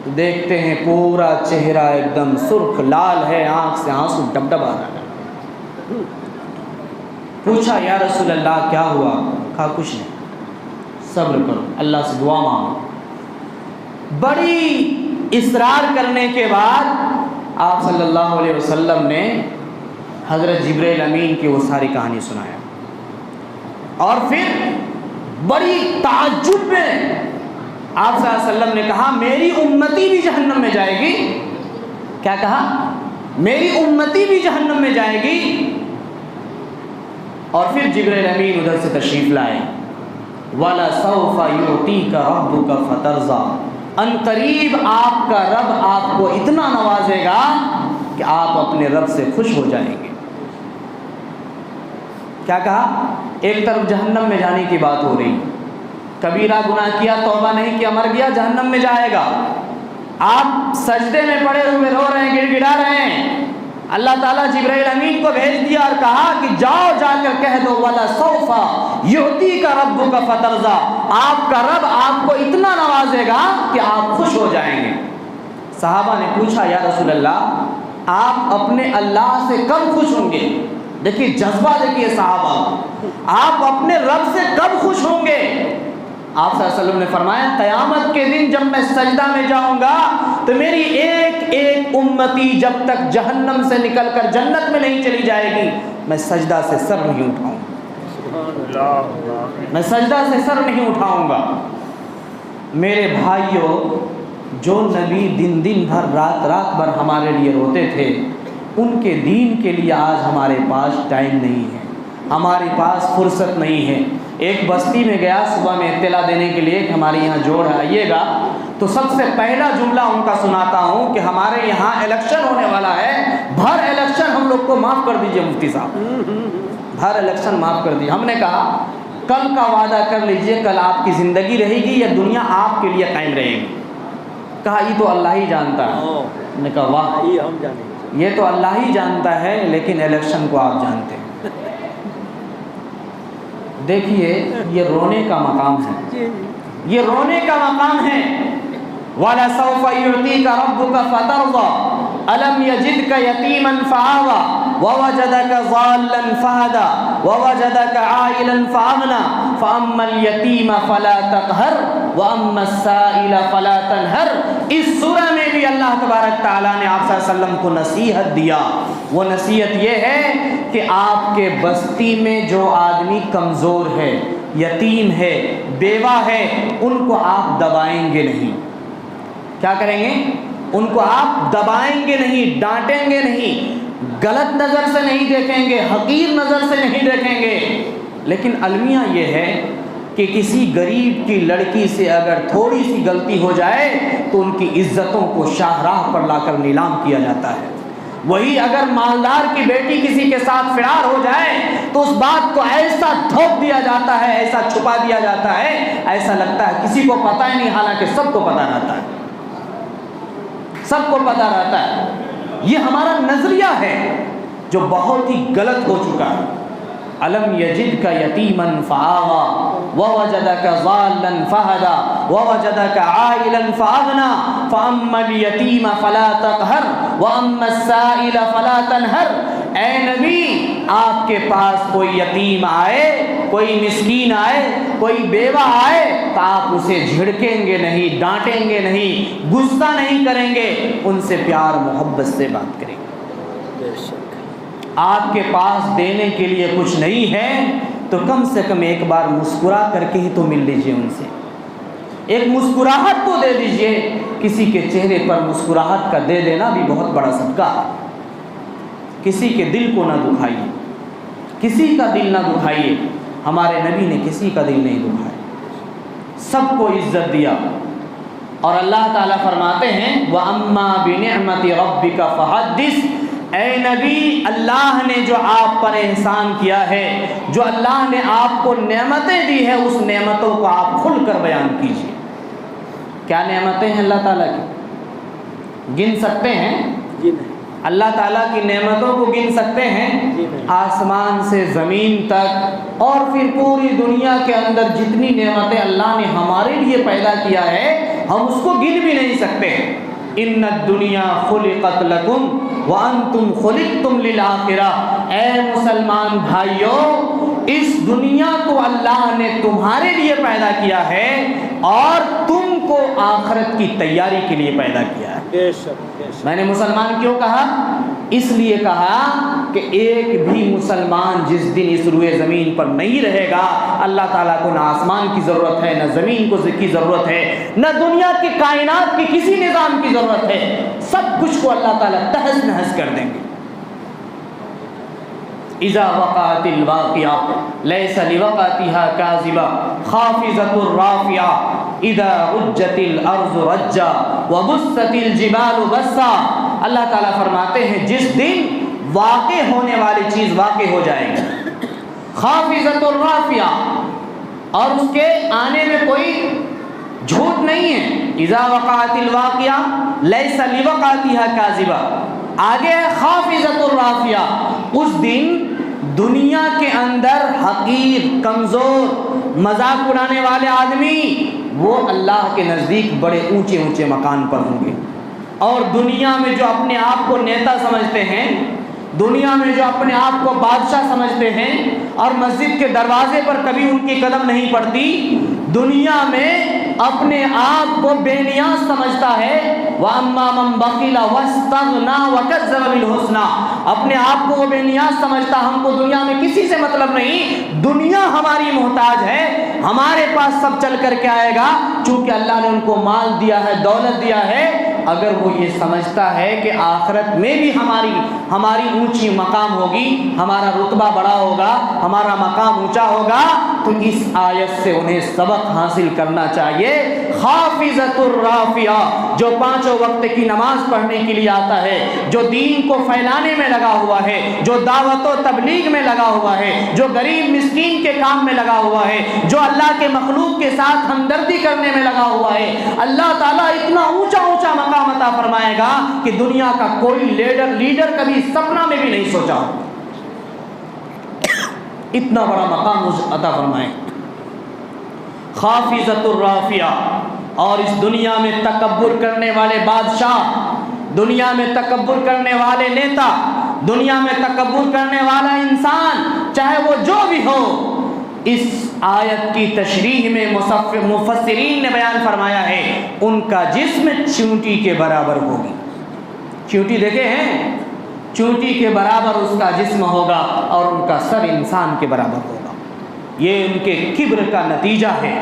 تو دیکھتے ہیں پورا چہرہ ایک دم سرخ لال ہے، آنکھ سے آنسو ڈب ڈب آ رہا ہے۔ پوچھا یا رسول اللہ کیا ہوا؟ کہا کچھ نہیں، صبر کرو، اللہ سے دعا مانگو۔ بڑی اصرار کرنے کے بعد آپ صلی اللہ علیہ وسلم نے حضرت جبرائیل امین کی وہ ساری کہانی سنایا، اور پھر بڑی تعجب میں آپ صلی اللہ علیہ وسلم نے کہا میری امتی بھی جہنم میں جائے گی۔ کیا کہا؟ میری امتی بھی جہنم میں جائے گی۔ اور پھر جبرائیل امین ادھر سے تشریف لائے، وَلَسَوْفَ يُعْطِيكَ رَبُّكَ فَتَرْضَىٰ، ان قریب آپ کا رب آپ کو اتنا نوازے گا کہ آپ اپنے رب سے خوش ہو جائیں گے۔ کیا کہا؟ ایک طرف جہنم میں جانے کی بات ہو رہی، کبیرہ گناہ کیا، توبہ نہیں کیا، مر گیا، جہنم میں جائے گا۔ آپ سجدے میں پڑے ہوئے رو رہے ہیں، گڑ گڑا رہے ہیں، اللہ تعالیٰ جبرائیل امین کو بھیج دیا اور کہا کہ جاؤ جا کر کہہ دو وَلَسَوْفَ يُعْطِيكَ رَبُّكَ فَتَرْضَىٰ، آپ کا رب آپ کو اتنا نوازے گا کہ آپ خوش ہو جائیں گے۔ صحابہ نے پوچھا یا رسول اللہ آپ اپنے اللہ سے کب خوش ہوں گے؟ دیکھیے جذبہ، دیکھیے صحابہ، آپ اپنے رب سے کب خوش ہوں گے؟ آپ صلی اللہ علیہ وسلم نے فرمایا قیامت کے دن جب میں سجدہ میں جاؤں گا تو میری ایک ایک امتی جب تک جہنم سے نکل کر جنت میں نہیں چلی جائے گی میں سجدہ سے سر نہیں اٹھاؤں گا، میں سجدہ سے سر نہیں اٹھاؤں گا۔ میرے بھائیوں، جو نبی دن دن بھر رات رات بھر ہمارے لیے روتے تھے، ان کے دین کے لیے آج ہمارے پاس ٹائم نہیں ہے، ہمارے پاس فرصت نہیں ہے۔ ایک بستی میں گیا صبح میں اطلاع دینے کے لیے کہ ہمارے یہاں جوڑ آئیے گا، تو سب سے پہلا جملہ ان کا سناتا ہوں کہ ہمارے یہاں الیکشن ہونے والا ہے، بھر الیکشن ہم لوگ کو معاف کر دیجئے مفتی صاحب، بھر الیکشن معاف کر دیجئے۔ ہم نے کہا کل کا وعدہ کر لیجئے، کل آپ کی زندگی رہے گی یا دنیا آپ کے لیے قائم رہے گی؟ کہا یہ تو اللہ ہی جانتا ہے۔ ہم نے کہا واہ، یہ تو اللہ ہی جانتا ہے، لیکن الیکشن کو آپ جانتے ہیں۔ دیکھیے یہ رونے کا مقام ہے، یہ رونے کا مقام ہے۔ وَلَسَوْفَ يُعْطِيكَ رَبُّكَ فَتَرْضَىٰ أَلَمْ يَجِدْكَ يَتِيمًا فَآوَىٰ وَوَجَدَكَ ضَالًّا فَهَدَىٰ وَوَجَدَكَ عَائِلًا فَأَغْنَىٰ فَأَمَّا الْيَتِيمَ فَلَا تَقْهَرْ وَأَمَّا السَّائِلَ فَلَا تَنْهَرْ۔ اس سورہ میں بھی اللہ تبارک تعالیٰ نے آپ صلی اللہ علیہ وسلم کو نصیحت دیا۔ وہ نصیحت یہ ہے کہ آپ کے بستی میں جو آدمی کمزور ہے، یتیم ہے، بیوہ ہے، ان کو آپ دبائیں گے نہیں۔ کیا کریں گے؟ ان کو آپ دبائیں گے نہیں، ڈانٹیں گے نہیں، غلط نظر سے نہیں دیکھیں گے، حقیر نظر سے نہیں دیکھیں گے۔ لیکن المیہ یہ ہے کہ کسی غریب کی لڑکی سے اگر تھوڑی سی غلطی ہو جائے تو ان کی عزتوں کو شاہراہ پر لا کر نیلام کیا جاتا ہے۔ وہی اگر مالدار کی بیٹی کسی کے ساتھ فرار ہو جائے تو اس بات کو ایسا دھوپ دیا جاتا ہے، ایسا چھپا دیا جاتا ہے، ایسا لگتا ہے کسی کو پتہ ہی نہیں، حالانکہ سب کو پتہ رہتا ہے، سب کو پتہ رہتا ہے۔ یہ ہمارا نظریہ ہے جو بہت ہی غلط ہو چکا ہے۔ أَلَمْ يَجِدْكَ يَتِيمًا فَآوَىٰ وَوَجَدَكَ ضَالًّا فَهَدَىٰ وَوَجَدَكَ عَائِلًا فَأَغْنَىٰ فَأَمَّا الْيَتِيمَ فَلَا تَقْهَرْ وَأَمَّا السَّائِلَ فَلَا تَنْهَرْ۔ اے نبی، آپ کے پاس کوئی یتیم آئے، کوئی مسکین آئے، کوئی بیوہ آئے تو آپ اسے جھڑکیں گے نہیں، ڈانٹیں گے نہیں، غصہ نہیں کریں گے، ان سے پیار محبت سے بات کریں گے۔ آپ کے پاس دینے کے لیے کچھ نہیں ہے تو کم سے کم ایک بار مسکرا کر کے ہی تو مل لیجئے ان سے، ایک مسکراہٹ تو دے دیجئے کسی کے چہرے پر مسکراہٹ کا دے دینا بھی بہت بڑا صدقہ ہے۔ کسی کے دل کو نہ دکھائیے، کسی کا دل نہ دکھائیے۔ ہمارے نبی نے کسی کا دل نہیں دکھایا، سب کو عزت دیا۔ اور اللہ تعالیٰ فرماتے ہیں وَأَمَّا بِنِعْمَةِ رَبِّكَ فَحَدِّثْ، اے نبی اللہ نے جو آپ پر احسان کیا ہے، جو اللہ نے آپ کو نعمتیں دی ہیں، اس نعمتوں کو آپ کھل کر بیان کیجیے۔ کیا نعمتیں ہیں اللہ تعالیٰ کی؟ گن سکتے ہیں؟ جی نہیں۔ اللہ تعالیٰ کی نعمتوں کو گن سکتے ہیں؟ آسمان سے زمین تک اور پھر پوری دنیا کے اندر جتنی نعمتیں اللہ نے ہمارے لیے پیدا کیا ہے، ہم اس کو گن بھی نہیں سکتے۔ ان الدنیا خلقت لکم وانتم خلقتم للآخرہ، اے مسلمان بھائیو، اس دنیا کو اللہ نے تمہارے لیے پیدا کیا ہے اور تم کو آخرت کی تیاری کے لیے پیدا کیا ہے۔ بے شک بے شک۔ میں نے مسلمان کیوں کہا؟ اس لیے کہا کہ ایک بھی مسلمان جس دن اس روئے زمین پر نہیں رہے گا، اللہ تعالیٰ کو نہ آسمان کی ضرورت ہے، نہ زمین کو کی ضرورت ہے، نہ دنیا کی کائنات کی کسی نظام کی ضرورت ہے، سب کچھ کو اللہ تعالیٰ تہس نہس کر دیں گے۔ اذا وقعت الواقعہ لیس لوقعتها کاذبہ خافضۃ الرافعہ اذا رجت الارض رجا وبست الجبال بسا۔ اللہ تعالیٰ فرماتے ہیں جس دن واقع ہونے والی چیز واقع ہو جائے گی، خافضۃ الرافعہ، اور اس کے آنے میں کوئی جھوٹ نہیں ہے۔ اذا وقعت الواقعہ لیس لوقعتها کاذبہ، آگے ہے خافضۃ الرافعہ، اس دن دنیا کے اندر حقیر، کمزور، مذاق اڑانے والے آدمی وہ اللہ کے نزدیک بڑے اونچے اونچے مکان پر ہوں گے، اور دنیا میں جو اپنے آپ کو نیتا سمجھتے ہیں، دنیا میں جو اپنے آپ کو بادشاہ سمجھتے ہیں اور مسجد کے دروازے پر کبھی ان کی قدم نہیں پڑتی، دنیا میں اپنے آپ کو بے نیاز سمجھتا ہے، وَأَمَّا مَن بَخِلَ وَاسْتَغْنَىٰ وَكَذَّبَ بِالْحُسْنَىٰ، اپنے آپ کو وہ بے نیاز سمجھتا، ہم کو دنیا میں کسی سے مطلب نہیں، دنیا ہماری محتاج ہے، ہمارے پاس سب چل کر کے آئے گا، چونکہ اللہ نے ان کو مال دیا ہے، دولت دیا ہے۔ اگر وہ یہ سمجھتا ہے کہ آخرت میں بھی ہماری اونچی مقام ہوگی، ہمارا رتبہ بڑا ہوگا، ہمارا مقام اونچا ہوگا، تو اس آیت سے انہیں سبق حاصل کرنا چاہیے۔ خافضۃ الرافعہ، جو پانچوں وقت کی نماز پڑھنے کے لیے آتا ہے، جو دین کو پھیلانے میں لگا ہوا ہے، جو دعوت و تبلیغ میں لگا ہوا ہے، جو غریب مسکین کے کام میں لگا ہوا ہے، جو اللہ کے مخلوق کے ساتھ ہمدردی کرنے میں لگا ہوا ہے، اللہ تعالیٰ اتنا اونچا اونچا مقام عطا فرمائے گا کہ دنیا کا کوئی لیڈر کبھی سپنا میں بھی نہیں سوچا، اتنا بڑا مقام عطا فرمائے۔ خافضۃ الرافعہ، اور اس دنیا میں تکبر کرنے والے بادشاہ، دنیا میں تکبر کرنے والے نیتا، دنیا میں تکبر کرنے والا انسان، چاہے وہ جو بھی ہو، اس آیت کی تشریح میں مفسرین نے بیان فرمایا ہے ان کا جسم چونٹی کے برابر ہوگی۔ چونٹی دیکھے ہیں؟ چونٹی کے برابر اس کا جسم ہوگا اور ان کا سر انسان کے برابر ہوگا۔ یہ ان کے کبر کا نتیجہ ہے۔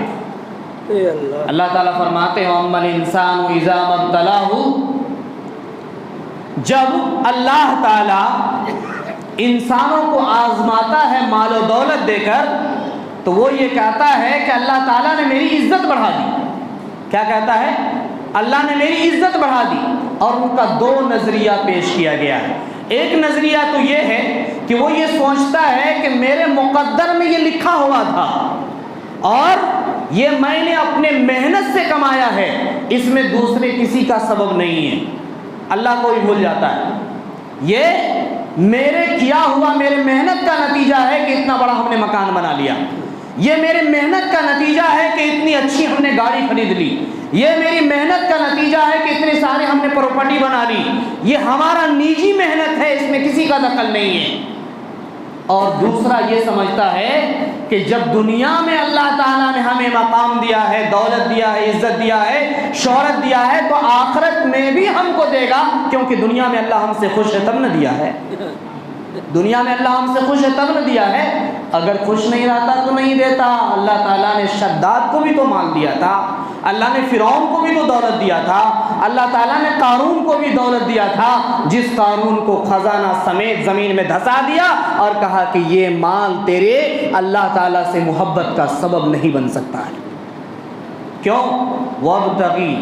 اللہ تعالیٰ فرماتے ہیں اما الانسان اذا ما ابتلاه، جب اللہ تعالیٰ انسانوں کو آزماتا ہے مال و دولت دے کر، تو وہ یہ کہتا ہے کہ اللہ تعالیٰ نے میری عزت بڑھا دی۔ کیا کہتا ہے؟ اللہ نے میری عزت بڑھا دی۔ اور ان کا دو نظریہ پیش کیا گیا ہے۔ ایک نظریہ تو یہ ہے کہ وہ یہ سوچتا ہے کہ میرے مقدر میں یہ لکھا ہوا تھا اور یہ میں نے اپنے محنت سے کمایا ہے، اس میں دوسرے کسی کا سبب نہیں ہے، اللہ کو ہی بھول جاتا ہے۔ یہ میرے کیا ہوا، میرے محنت کا نتیجہ ہے کہ اتنا بڑا ہم نے مکان بنا لیا، یہ میرے محنت کا نتیجہ ہے کہ اتنی اچھی ہم نے گاڑی خرید لی، یہ میری محنت کا نتیجہ ہے کہ اتنے سارے ہم نے پراپرٹی بنا لی، یہ ہمارا نجی محنت ہے، اس میں کسی کا دخل نہیں ہے۔ اور دوسرا یہ سمجھتا ہے کہ جب دنیا میں اللہ تعالیٰ نے ہمیں مقام دیا ہے، دولت دیا ہے، عزت دیا ہے، شہرت دیا ہے، تو آخرت میں بھی ہم کو دے گا، کیونکہ دنیا میں اللہ ہم سے خوش ہے تب نہ دیا ہے، دنیا میں اللہ ہم سے خوش ہے تب نہ دیا ہے، اگر خوش نہیں رہتا تو نہیں دیتا۔ اللہ تعالیٰ نے شداد کو بھی تو مال دیا تھا، اللہ نے فرعون کو بھی تو دولت دیا تھا، اللہ تعالیٰ نے قارون کو بھی دولت دیا تھا، جس قارون کو خزانہ سمیت زمین میں دھسا دیا اور کہا کہ یہ مال تیرے اللہ تعالیٰ سے محبت کا سبب نہیں بن سکتا ہے۔ کیوں؟ وابتغی،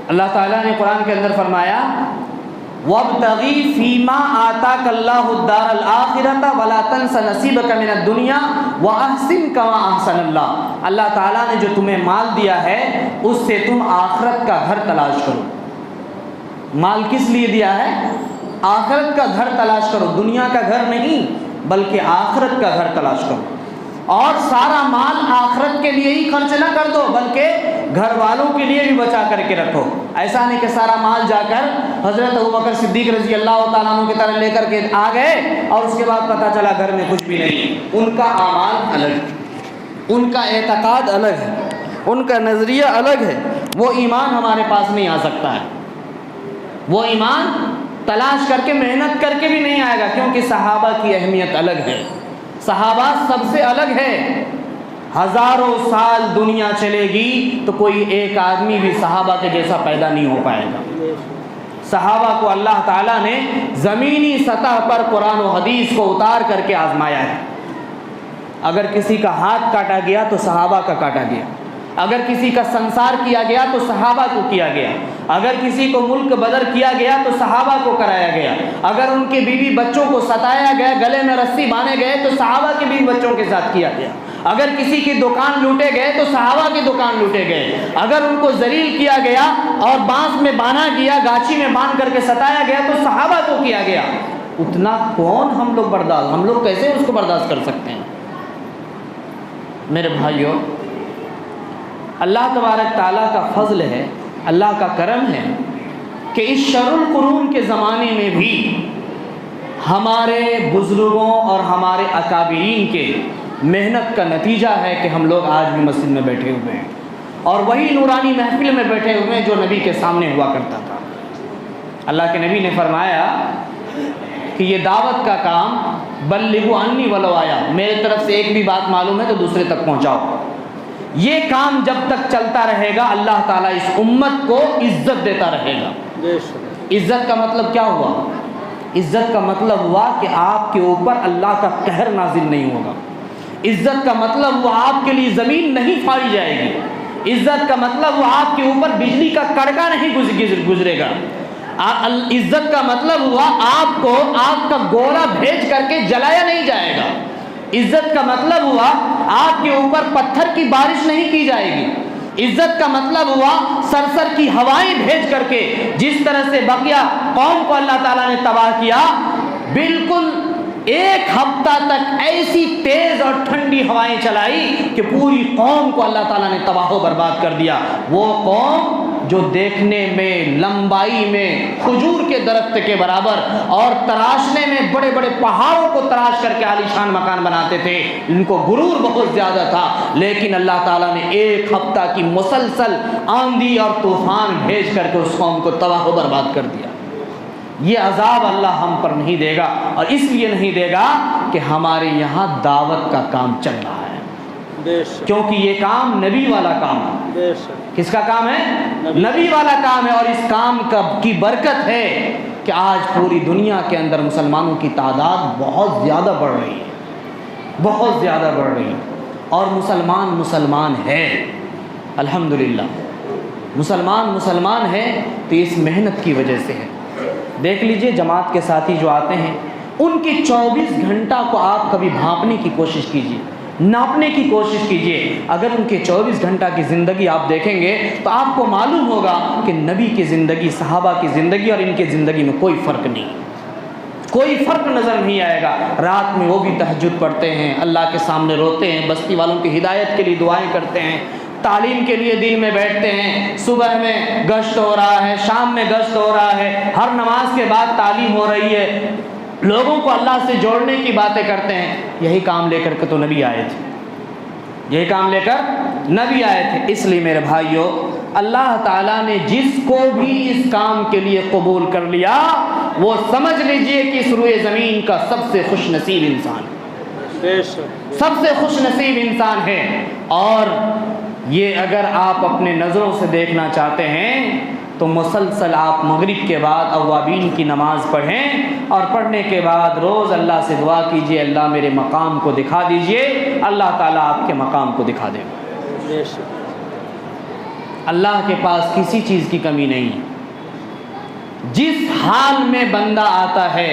اللہ تعالیٰ نے قرآن کے اندر فرمایا وابتغی فیما آتاک اللہ الدار الآخرۃ ولا تنس نصیبک من الدنیا واحسن کما احسن اللہ۔ اللہ تعالیٰ نے جو تمہیں مال دیا ہے اس سے تم آخرت کا گھر تلاش کرو۔ مال کس لیے دیا ہے؟ آخرت کا گھر تلاش کرو، دنیا کا گھر نہیں بلکہ آخرت کا گھر تلاش کرو، اور سارا مال آخرت کے لیے ہی خرچ نہ کر دو بلکہ گھر والوں کے لیے بھی بچا کر کے رکھو۔ ایسا نہیں کہ سارا مال جا کر حضرت ابوبکر صدیق رضی اللہ تعالیٰ عنہ کی طرح لے کر کے آ گئے اور اس کے بعد پتہ چلا گھر میں کچھ بھی نہیں۔ ان کا اعمال الگ ہے، ان کا اعتقاد الگ ہے، ان کا نظریہ الگ ہے، وہ ایمان ہمارے پاس نہیں آ سکتا ہے، وہ ایمان تلاش کر کے محنت کر کے بھی نہیں آئے گا، کیونکہ صحابہ کی اہمیت الگ ہے، صحابہ سب سے الگ ہے۔ ہزاروں سال دنیا چلے گی تو کوئی ایک آدمی بھی صحابہ کے جیسا پیدا نہیں ہو پائے گا۔ صحابہ کو اللہ تعالیٰ نے زمینی سطح پر قرآن و حدیث کو اتار کر کے آزمایا ہے۔ اگر کسی کا ہاتھ کاٹا گیا تو صحابہ کا کاٹا گیا، اگر کسی کا سنسار کیا گیا تو صحابہ کو کیا گیا، اگر کسی کو ملک بدر کیا گیا تو صحابہ کو کرایا گیا، اگر ان کے بیوی بچوں کو ستایا گیا، گلے میں رسی باندھے گئے تو صحابہ کے بیوی بچوں کے ساتھ کیا گیا، اگر کسی کی دکان لوٹے گئے تو صحابہ کی دکان لوٹے گئے، اگر ان کو ذلیل کیا گیا اور بانس میں باندھا گیا، گاچھی میں باندھ کر کے ستایا گیا تو صحابہ کو کیا گیا۔ اتنا کون ہم لوگ کیسے اس کو برداشت کر سکتے ہیں؟ میرے بھائیوں، اللہ تبارک تعالیٰ کا فضل ہے، اللہ کا کرم ہے کہ اس شر القرون کے زمانے میں بھی ہمارے بزرگوں اور ہمارے اکابرین کے محنت کا نتیجہ ہے کہ ہم لوگ آج بھی مسجد میں بیٹھے ہوئے ہیں، اور وہی نورانی محفل میں بیٹھے ہوئے ہیں جو نبی کے سامنے ہوا کرتا تھا۔ اللہ کے نبی نے فرمایا کہ یہ دعوت کا کام بلغوا عنی ولو آیا، میرے طرف سے ایک بھی بات معلوم ہے تو دوسرے تک پہنچاؤ۔ یہ کام جب تک چلتا رہے گا اللہ تعالیٰ اس امت کو عزت دیتا رہے گا۔ عزت کا مطلب کیا ہوا؟ عزت کا مطلب ہوا کہ آپ کے اوپر اللہ کا قہر نازل نہیں ہوگا، عزت کا مطلب ہوا آپ کے لیے زمین نہیں پھاڑی جائے گی، عزت کا مطلب ہوا آپ کے اوپر بجلی کا کڑکا نہیں گزرے گا، عزت کا مطلب ہوا آپ کو آگ کا گولا بھیج کر کے جلایا نہیں جائے گا، عزت کا مطلب ہوا آپ کے اوپر پتھر کی بارش نہیں کی جائے گی، عزت کا مطلب ہوا سرسر کی ہوائیں بھیج کر کے جس طرح سے بقیہ قوم کو اللہ تعالیٰ نے تباہ کیا، بالکل ایک ہفتہ تک ایسی تیز اور ٹھنڈی ہوائیں چلائی کہ پوری قوم کو اللہ تعالیٰ نے تباہ و برباد کر دیا۔ وہ قوم جو دیکھنے میں لمبائی میں کھجور کے درخت کے برابر اور تراشنے میں بڑے بڑے پہاڑوں کو تراش کر کے عالیشان مکان بناتے تھے، ان کو غرور بہت زیادہ تھا، لیکن اللہ تعالیٰ نے ایک ہفتہ کی مسلسل آندھی اور طوفان بھیج کر کے اس قوم کو تباہ و برباد کر دیا۔ یہ عذاب اللہ ہم پر نہیں دے گا، اور اس لیے نہیں دے گا کہ ہمارے یہاں دعوت کا کام چل رہا ہے، کیونکہ یہ کام نبی والا کام ہے۔ کس کا کام ہے؟ نبی والا کام ہے، اور اس کام کی برکت ہے کہ آج پوری دنیا کے اندر مسلمانوں کی تعداد بہت زیادہ بڑھ رہی ہے، بہت زیادہ بڑھ رہی ہے، اور مسلمان ہے، الحمدللہ مسلمان ہے تو اس محنت کی وجہ سے ہے۔ دیکھ لیجئے جماعت کے ساتھی جو آتے ہیں ان کی 24 گھنٹہ کو آپ کبھی بھانپنے کی کوشش کیجئے، ناپنے کی کوشش کیجئے، اگر ان کے 24 گھنٹہ کی زندگی آپ دیکھیں گے تو آپ کو معلوم ہوگا کہ نبی کی زندگی، صحابہ کی زندگی اور ان کی زندگی میں کوئی فرق نہیں، کوئی فرق نظر نہیں آئے گا۔ رات میں وہ بھی تہجد پڑھتے ہیں، اللہ کے سامنے روتے ہیں، بستی والوں کی ہدایت کے لیے دعائیں کرتے ہیں، تعلیم کے لیے دین میں بیٹھتے ہیں، صبح میں گشت ہو رہا ہے، شام میں گشت ہو رہا ہے، ہر نماز کے بعد تعلیم ہو رہی ہے، لوگوں کو اللہ سے جوڑنے کی باتیں کرتے ہیں۔ یہی کام لے کر کے تو نبی آئے تھے، یہی کام لے کر نبی آئے تھے۔ اس لیے میرے بھائیوں، اللہ تعالیٰ نے جس کو بھی اس کام کے لیے قبول کر لیا وہ سمجھ لیجئے کہ اس روئے زمین کا سب سے خوش نصیب انسان، سب سے خوش نصیب انسان ہے۔ اور یہ اگر آپ اپنے نظروں سے دیکھنا چاہتے ہیں تو مسلسل آپ مغرب کے بعد اوابین کی نماز پڑھیں، اور پڑھنے کے بعد روز اللہ سے دعا کیجئے اللہ میرے مقام کو دکھا دیجئے، اللہ تعالیٰ آپ کے مقام کو دکھا دے گا۔ اللہ کے پاس کسی چیز کی کمی نہیں ہے، جس حال میں بندہ آتا ہے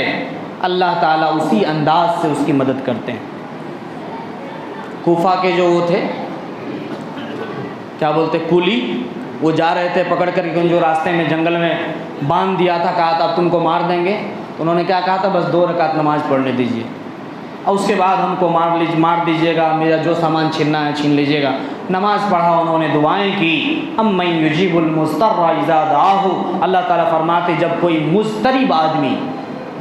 اللہ تعالیٰ اسی انداز سے اس کی مدد کرتے ہیں۔ کوفہ کے جو وہ تھے کیا بولتے کولی، وہ جا رہے تھے پکڑ کر کے جو راستے میں جنگل میں باندھ دیا تھا، کہا تھا اب تم کو مار دیں گے، تو انہوں نے کیا کہا تھا بس 2 رکعت نماز پڑھنے دیجیے، اور اس کے بعد ہم کو مار دیجیے گا، میرا جو سامان چھیننا ہے چھین لیجیے گا۔ نماز پڑھا، انہوں نے دعائیں کی، امن یجیب المضطر اذا دعاہ، اللہ تعالیٰ فرماتے جب کوئی مضطرب آدمی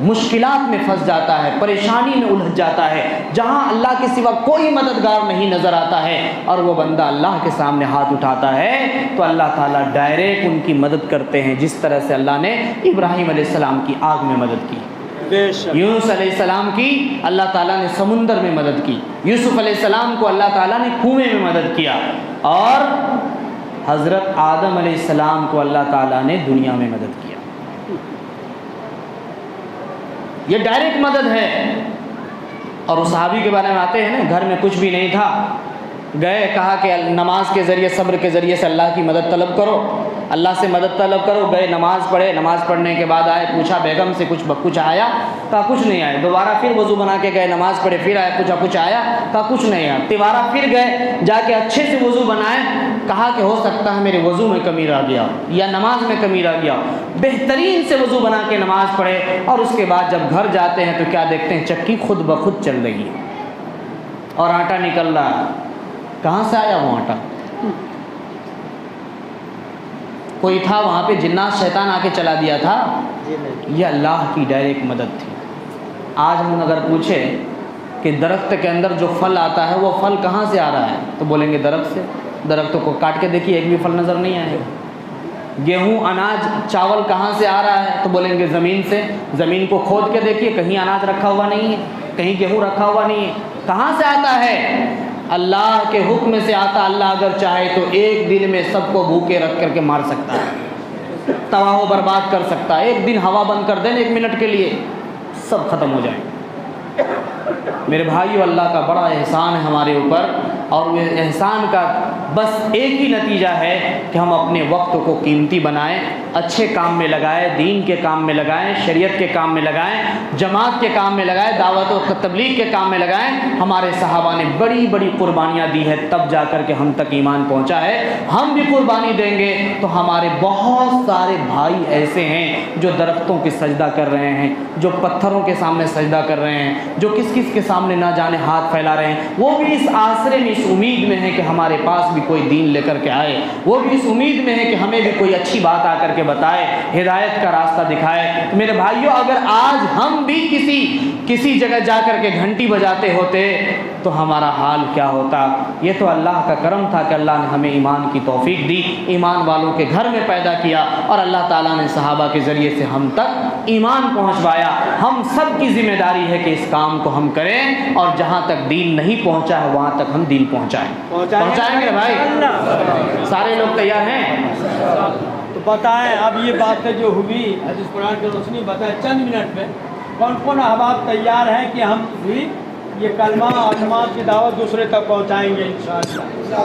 مشکلات میں پھنس جاتا ہے، پریشانی میں الجھ جاتا ہے، جہاں اللہ کے سوا کوئی مددگار نہیں نظر آتا ہے، اور وہ بندہ اللہ کے سامنے ہاتھ اٹھاتا ہے تو اللہ تعالیٰ ڈائریکٹ ان کی مدد کرتے ہیں، جس طرح سے اللہ نے ابراہیم علیہ السلام کی آگ میں مدد کی، یونس علیہ السلام کی اللہ تعالیٰ نے سمندر میں مدد کی، یوسف علیہ السلام کو اللہ تعالیٰ نے کنویں میں مدد کیا، اور حضرت آدم علیہ السلام کو اللہ تعالیٰ نے دنیا میں مدد کیا۔ یہ ڈائریکٹ مدد ہے۔ اور اس صحابی کے بارے میں آتے ہیں نا، گھر میں کچھ بھی نہیں تھا، گئے کہا کہ نماز کے ذریعے صبر کے ذریعے سے اللہ کی مدد طلب کرو، اللہ سے مدد طلب کرو، گئے نماز پڑھے، نماز پڑھنے کے بعد آئے، پوچھا بیگم سے کچھ آیا، کہا کچھ نہیں آیا، دوبارہ پھر وضو بنا کے گئے، نماز پڑھے، پھر آئے، پوچھا کچھ آیا، کہا کچھ نہیں آیا، دوبارہ پھر گئے، جا کے اچھے سے وضو بنائے، کہا کہ ہو سکتا ہے میرے وضو میں کمی رہ گیا یا نماز میں کمی رہ گیا، بہترین سے وضو بنا کے نماز پڑھے، اور اس کے بعد جب گھر جاتے ہیں تو کیا دیکھتے ہیں چکی خود بخود چل رہی ہے اور آٹا نکل رہا ہے۔ کہاں سے آیا وہ آٹا؟ کوئی تھا وہاں پہ جنات شیطان آ کے چلا دیا تھا؟ یہ اللہ کی ڈائریکٹ مدد تھی۔ آج ہم اگر پوچھیں کہ درخت کے اندر جو پھل آتا ہے وہ پھل کہاں سے آ رہا ہے تو بولیں گے درخت سے۔ درختوں کو کاٹ کے دیکھیے ایک بھی پھل نظر نہیں آئے گا۔ گیہوں اناج چاول کہاں سے آ رہا ہے تو بولیں گے زمین سے۔ زمین کو کھود کے دیکھیے کہیں اناج رکھا ہوا نہیں ہے، کہیں گیہوں رکھا ہوا نہیں ہے۔ کہاں سے آتا ہے؟ اللہ کے حکم سے آتا۔ اللہ اگر چاہے تو ایک دن میں سب کو بھوکے رکھ کر کے مار سکتا ہے، تباہ و برباد کر سکتا ہے۔ ایک دن ہوا بند کر دیں 1 منٹ کے لیے سب ختم ہو جائیں۔ میرے بھائیو، اللہ کا بڑا احسان ہے ہمارے اوپر، اور وہ احسان کا بس ایک ہی نتیجہ ہے کہ ہم اپنے وقت کو قیمتی بنائیں، اچھے کام میں لگائیں، دین کے کام میں لگائیں، شریعت کے کام میں لگائیں، جماعت کے کام میں لگائیں، دعوت و تبلیغ کے کام میں لگائیں۔ ہمارے صحابہ نے بڑی بڑی قربانیاں دی ہے، تب جا کر کے ہم تک ایمان پہنچا ہے۔ ہم بھی قربانی دیں گے تو ہمارے بہت سارے بھائی ایسے ہیں جو درختوں کی سجدہ کر رہے ہیں، جو پتھروں کے سامنے سجدہ کر رہے ہیں، جو کس کے سامنے نہ جانے ہاتھ پھیلا رہے ہیں، وہ بھی اس آسرے میں، اس امید میں ہے کہ ہمارے پاس بھی کوئی دین لے کر کے آئے، وہ بھی اس امید میں ہے کہ ہمیں بھی کوئی اچھی بات آ کر کے بتائے، ہدایت کا راستہ دکھائے۔ تو میرے بھائیوں، اگر آج ہم بھی کسی جگہ جا کر کے گھنٹی بجاتے ہوتے تو ہمارا حال کیا ہوتا؟ یہ تو اللہ کا کرم تھا کہ اللہ نے ہمیں ایمان کی توفیق دی، ایمان والوں کے گھر میں پیدا کیا، اور اللہ تعالیٰ نے صحابہ کے ذریعے سے ہم تک ایمان پہنچوایا۔ ہم سب کی ذمہ داری ہے کہ اس کام کو ہم کریں، اور جہاں تک دین نہیں پہنچا ہے وہاں تک ہم دین پہنچائیں گے بھائی۔ سارے لوگ تیار ہیں؟ تو بتائیں اب یہ باتیں جو ہوئی حدیث قرآن کی روشنی بتائیں چند منٹ میں کون کون احباب تیار ہیں کہ ہم بھی یہ کلمہ اور نماز کی دعوت دوسرے تک پہنچائیں گے انشاءاللہ۔